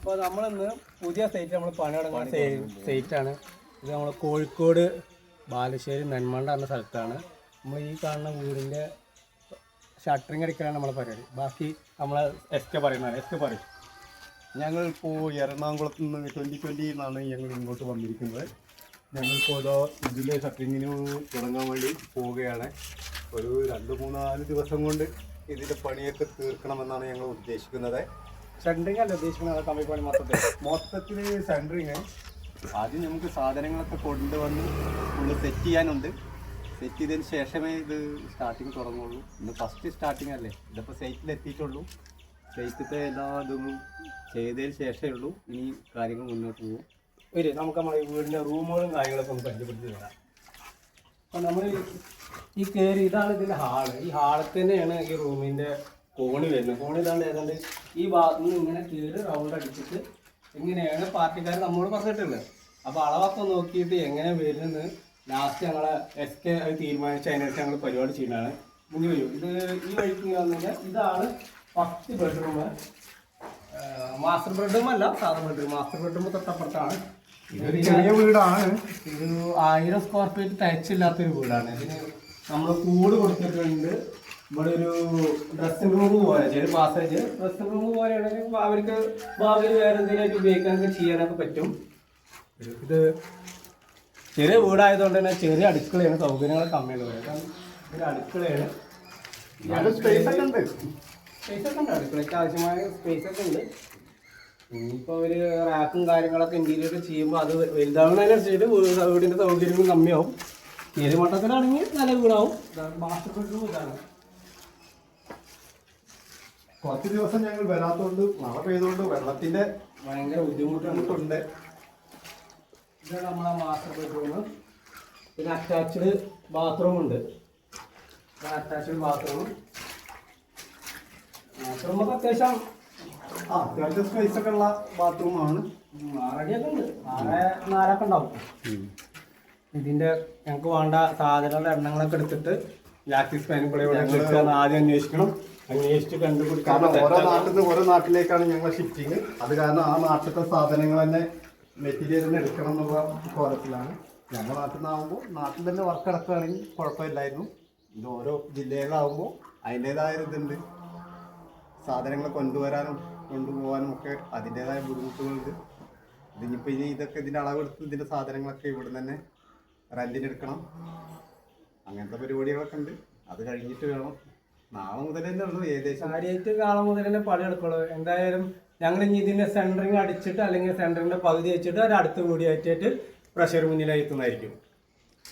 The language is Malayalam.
അപ്പോൾ നമ്മളിന്ന് പുതിയ സൈറ്റ് നമ്മൾ പണി തുടങ്ങുന്ന സൈറ്റാണ്. ഇത് നമ്മൾ കോഴിക്കോട് ബാലുശ്ശേരി നെന്മണ്ട എന്ന സ്ഥലത്താണ്. നമ്മൾ ഈ കാണുന്ന വീടിൻ്റെ ഷട്ടറിങ് അടിക്കലാണ് നമ്മളെ പരിപാടി. ബാക്കി നമ്മളെ എസ് കെ പറയും. ഞങ്ങളിപ്പോൾ എറണാകുളത്ത് നിന്ന് 2020 എന്നാണ് ഞങ്ങൾ ഇങ്ങോട്ട് വന്നിരിക്കുന്നത്. ഞങ്ങളിപ്പോൾ ഇതിലെ ഷട്ടറിങ്ങിന് തുടങ്ങാൻ വേണ്ടി പോവുകയാണ്. ഒരു 2-3-4 ദിവസം കൊണ്ട് ഇതിൻ്റെ പണിയൊക്കെ തീർക്കണമെന്നാണ് ഞങ്ങൾ ഉദ്ദേശിക്കുന്നത്. സെൻറ്ററിങ് അല്ല ഉദ്ദേശിക്കുന്നത്, കമ്പി പണി മൊത്തത്തിൽ സെൻറ്ററിങ്. ആദ്യം നമുക്ക് സാധനങ്ങളൊക്കെ കൊണ്ടുവന്ന് ഫുള്ള് സെറ്റ് ചെയ്യാനുണ്ട്. സെറ്റ് ചെയ്തതിന് ശേഷമേ ഇത് സ്റ്റാർട്ടിങ് തുടങ്ങുള്ളൂ. ഇന്ന് ഫസ്റ്റ് സ്റ്റാർട്ടിങ് അല്ലേ, ഇതിപ്പോൾ സൈറ്റിലെത്തിയിട്ടുള്ളൂ. സൈറ്റിലത്തെ എല്ലാ ഇതും ചെയ്തതിന് ശേഷമേ ഉള്ളൂ ഇനി കാര്യങ്ങൾ മുന്നോട്ട് പോകും. നമുക്ക് നമ്മൾ ഈ വീടിൻ്റെ റൂമുകളും കാര്യങ്ങളൊക്കെ ഒന്ന് പരിചയപ്പെടുത്തി തരാം. അപ്പം നമ്മൾ ഈ കയറി ഇതാണ് ഇതിൻ്റെ ഹാള്. ഈ ഹാളിൽ തന്നെയാണ് ഈ റൂമിൻ്റെ കോണി വരുന്നത്. കോണി ഇതാണ് ഏതാണ്ട് ഈ ഭാഗത്ത് നിന്ന് ഇങ്ങനെ കയറി റൗണ്ട് അടിച്ചിട്ട് ഇങ്ങനെയാണ് പാർട്ടിക്കാർ നമ്മോട് പറഞ്ഞിട്ടുള്ളത്. അപ്പോൾ അളവൊക്കെ നോക്കിയിട്ട് എങ്ങനെ വരുന്നത് ലാസ്റ്റ് ഞങ്ങളെ എസ് കെ അത് തീരുമാനിച്ച് അതിനനുസരിച്ച് ഞങ്ങൾ പരിപാടി ചെയ്യുന്നതാണ്. മുന്നിൽ വരും. ഇത് ഈ വഴിക്ക് വന്നിട്ട് ഇതാണ് ഫസ്റ്റ് ബെഡ്റൂം. മാസ്റ്റർ ബെഡ്റൂം അല്ല, സാധാരണ ബെഡ്റൂം. Master bedroom തൊട്ടപ്പുറത്താണ്. ഇതൊരു ചെറിയ വീടാണ്. ഒരു 1000 സ്ക്വയർ ഫീറ്റ് തികച്ചില്ലാത്തൊരു വീടാണ്. ഇതിന് നമ്മൾ കൂട് കൊടുത്തിട്ടുണ്ട്. ഇവിടെ ഒരു ഡ്രസ്സിംഗ് റൂം പോലെ, ചെറിയ പാസേജ് ഡ്രസ്സിംഗ് റൂം പോലെയാണെങ്കിൽ അവർക്ക് ഭാവിയിൽ വേറെ എന്തെങ്കിലുമായിട്ട് ഉപയോഗിക്കാനൊക്കെ ചെയ്യാനൊക്കെ പറ്റും. ഇത് ചെറിയ വീടായതുകൊണ്ട് തന്നെ ചെറിയ അടുക്കളയാണ്, സൗകര്യങ്ങൾ കമ്മിയാണ്. ഒരു അടുക്കളയാണ്. സ്പേസ് ഒക്കെ ഉണ്ട്. അടുക്കളയ്ക്ക് ആവശ്യമായ സ്പേസ് ഒക്കെ ഉണ്ട്. ഇനിയിപ്പോൾ ഒരു റാക്കും കാര്യങ്ങളൊക്കെ ഇന്റീരിയർ ചെയ്യുമ്പോൾ അത് വലുതാവുന്നതിനനുസരിച്ചിട്ട് വീടിൻ്റെ സൗകര്യങ്ങൾ കമ്മിയാവും. ചെറിയ മട്ടത്തിലാണെങ്കിൽ നല്ല വീടാവും. മാസ്റ്റർ ബെഡ്റൂം ഇതാണ്. കുറച്ച് ദിവസം ഞങ്ങൾ വരാത്തതുകൊണ്ട് മഴ പെയ്തുകൊണ്ട് വെള്ളത്തിൻ്റെ ഭയങ്കര ബുദ്ധിമുട്ടുണ്ട്. ഇതാണ് നമ്മളെ മാസ്റ്റർ ബെഡ്റൂം. പിന്നെ അറ്റാച്ച്ഡ് ബാത്റൂം ഉണ്ട്. Attached bathroom. ബാത്റൂമൊക്കെ അത്യാവശ്യം സ്പേസ് ഒക്കെ ഉള്ള ബാത്റൂമാണ്. 6 അടിയൊക്കെ ഉണ്ട്. 6-4 ഉണ്ടാവും. ഇതിൻ്റെ ഞങ്ങൾക്ക് വേണ്ട സാധനങ്ങളുടെ എണ്ണങ്ങളൊക്കെ എടുത്തിട്ട് ലാക്ടിസ് ഫാനുകളെ ആദ്യം അന്വേഷിക്കണം. അന്വേഷിച്ച് കണ്ടുപിടിക്കും. കാരണം ഓരോ നാട്ടിൽ നിന്ന് ഓരോ നാട്ടിലേക്കാണ് ഞങ്ങൾ ഷിഫ്റ്റിങ്. അത് കാരണം ആ നാട്ടിലത്തെ സാധനങ്ങൾ തന്നെ മെറ്റീരിയൽ തന്നെ എടുക്കണം എന്നുള്ള കോലത്തിലാണ്. ഞങ്ങളുടെ നാട്ടിൽ നിന്നാകുമ്പോൾ നാട്ടിൽ തന്നെ വർക്ക് നടക്കുകയാണെങ്കിൽ കുഴപ്പമില്ലായിരുന്നു. ഇത് ഓരോ ജില്ലകളിലാകുമ്പോൾ അതിൻ്റേതായ ഇതുണ്ട്. സാധനങ്ങൾ കൊണ്ടുവരാനും കൊണ്ടുപോകാനും ഒക്കെ അതിൻ്റേതായ ബുദ്ധിമുട്ടുകളുണ്ട്. ഇതിനിപ്പോൾ ഇതൊക്കെ ഇതിൻ്റെ അളവെടുത്ത് ഇതിൻ്റെ സാധനങ്ങളൊക്കെ ഇവിടെ തന്നെ റെൻറ്റിനെടുക്കണം. അങ്ങനത്തെ പരിപാടികളൊക്കെ ഉണ്ട്. അത് കഴിഞ്ഞിട്ട് വേണം. നാളെ മുതൽ തന്നെ ഉള്ളൂ ഏകദേശം. കാര്യമായിട്ട് നാളെ മുതൽ തന്നെ പണി എടുക്കുള്ളൂ. എന്തായാലും ഞങ്ങൾ ഇനി ഇതിൻ്റെ സെൻറ്ററിങ് അടിച്ചിട്ട് അല്ലെങ്കിൽ സെൻറ്ററിൻ്റെ പകുതി വെച്ചിട്ട് ഒരു അടുത്ത വീഡിയോ ആയിട്ട് പ്രഷർ മുന്നിലായി എത്തുന്നതായിരിക്കും.